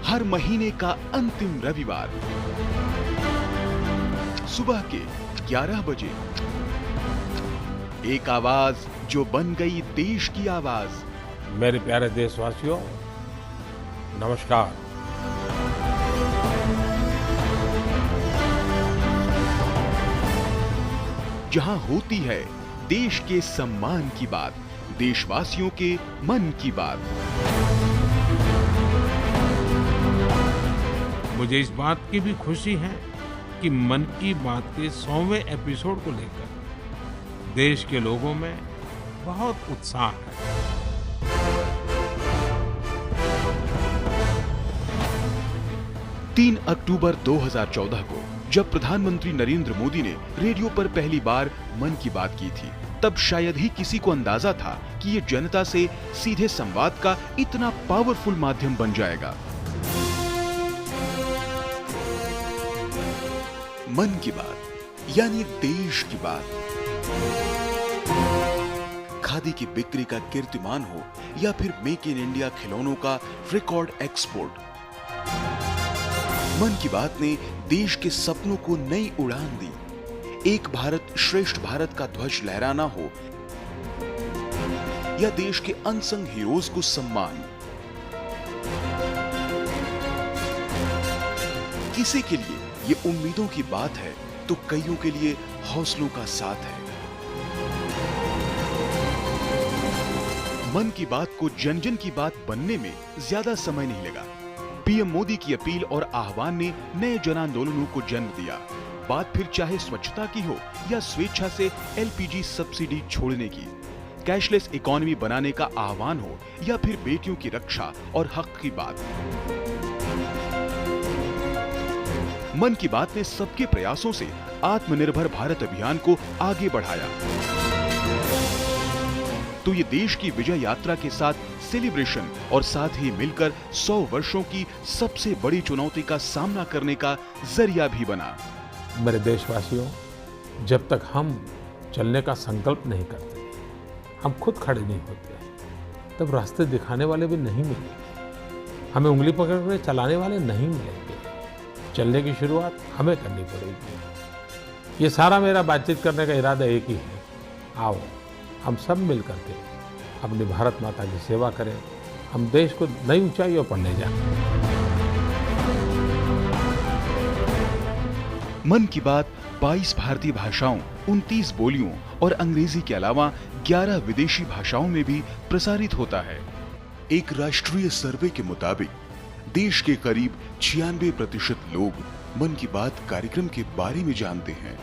हर महीने का अंतिम रविवार सुबह के 11 बजे। एक आवाज जो बन गई देश की आवाज। मेरे प्यारे देशवासियों, नमस्कार। जहां होती है देश के सम्मान की बात, देशवासियों के मन की बात। मुझे इस बात की भी खुशी है कि मन की बात के 100वें एपिसोड को लेकर देश के लोगों में बहुत उत्साह है। 3 अक्टूबर 2014 को जब प्रधानमंत्री नरेंद्र मोदी ने रेडियो पर पहली बार मन की बात की थी, तब शायद ही किसी को अंदाजा था कि ये जनता से सीधे संवाद का इतना पावरफुल माध्यम बन जाएगा। मन की बात यानी देश की बात। खादी की बिक्री का कीर्तिमान हो या फिर मेक इन इंडिया खिलौनों का रिकॉर्ड एक्सपोर्ट, मन की बात ने देश के सपनों को नई उड़ान दी। एक भारत श्रेष्ठ भारत का ध्वज लहराना हो या देश के अनसंग हीरोज को सम्मान, किसी के लिए ये उम्मीदों की बात है तो कईयों के लिए हौसलों का साथ है। मन की बात को जन जन की बात बनने में ज्यादा समय नहीं लगा। पीएम मोदी की अपील और आह्वान ने नए जन आंदोलनों को जन्म दिया। बात फिर चाहे स्वच्छता की हो या स्वेच्छा से एलपीजी सब्सिडी छोड़ने की, कैशलेस इकोनॉमी बनाने का आह्वान हो या फिर बेटियों की रक्षा और हक की बात। मन की बात ने सबके प्रयासों से आत्मनिर्भर भारत अभियान को आगे बढ़ाया। तो ये देश की विजय यात्रा के साथ सेलिब्रेशन और साथ ही मिलकर 100 वर्षों की सबसे बड़ी चुनौती का सामना करने का जरिया भी बना। मेरे देशवासियों, जब तक हम चलने का संकल्प नहीं करते, हम खुद खड़े नहीं होते, तब रास्ते दिखाने वाले भी नहीं मिलेंगे, हमें उंगली पकड़ कर चलाने वाले नहीं मिलेंगे। चलने की शुरुआत हमें करनी पड़ेगी। ये सारा मेरा बातचीत करने का इरादा एक ही है, आओ हम सब मिल करके अपनी भारत माता की सेवा करें, हम देश को नई ऊंचाइयों पर ले जाएं। मन की बात 22 भारतीय भाषाओं, 29 बोलियों और अंग्रेजी के अलावा 11 विदेशी भाषाओं में भी प्रसारित होता है। एक राष्ट्रीय सर्वे के मुताबिक देश के करीब 96% लोग मन की बात कार्यक्रम के बारे में जानते हैं।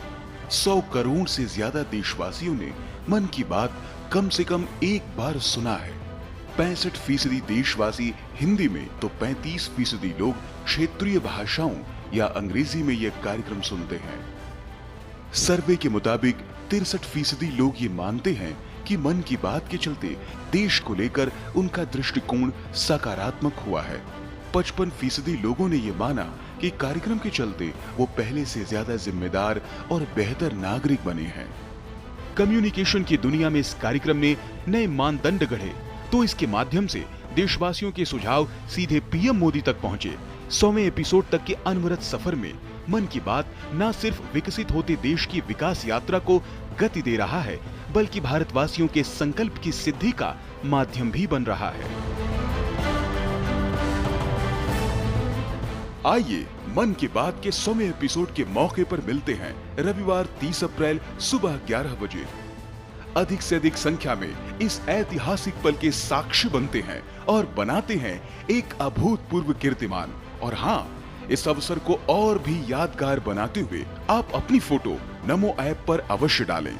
100 करोड़ से ज्यादा देशवासियों ने मन की बात कम से कम एक बार सुना है। 65% देशवासी हिंदी में तो 35% लोग क्षेत्रीय भाषाओं या अंग्रेजी में यह कार्यक्रम सुनते हैं। सर्वे के मुताबिक 63% लोग ये मानते हैं कि मन की बात के चलते देश को लेकर उनका दृष्टिकोण सकारात्मक हुआ है। 55% लोगों ने यह माना कि कार्यक्रम के चलते वो पहले से ज्यादा जिम्मेदार और बेहतर नागरिक बने हैं। कम्युनिकेशन की दुनिया में इस कार्यक्रम ने नए मानदंड गढ़े, तो इसके माध्यम से देशवासियों के सुझाव सीधे पीएम मोदी तक पहुंचे। 100वें एपिसोड तक के अनवरत सफर में मन की बात न सिर्फ विकसित होते देश की विकास यात्रा को गति दे रहा है, बल्कि भारतवासियों के संकल्प की सिद्धि का माध्यम भी बन रहा है। आइए मन की बात के 100वें एपिसोड के मौके पर मिलते हैं रविवार 30 अप्रैल सुबह 11 बजे। अधिक से अधिक संख्या में इस ऐतिहासिक पल के साक्षी बनते हैं और बनाते हैं एक अभूतपूर्व कीर्तिमान। और हाँ, इस अवसर को और भी यादगार बनाते हुए आप अपनी फोटो नमो ऐप पर अवश्य डालें।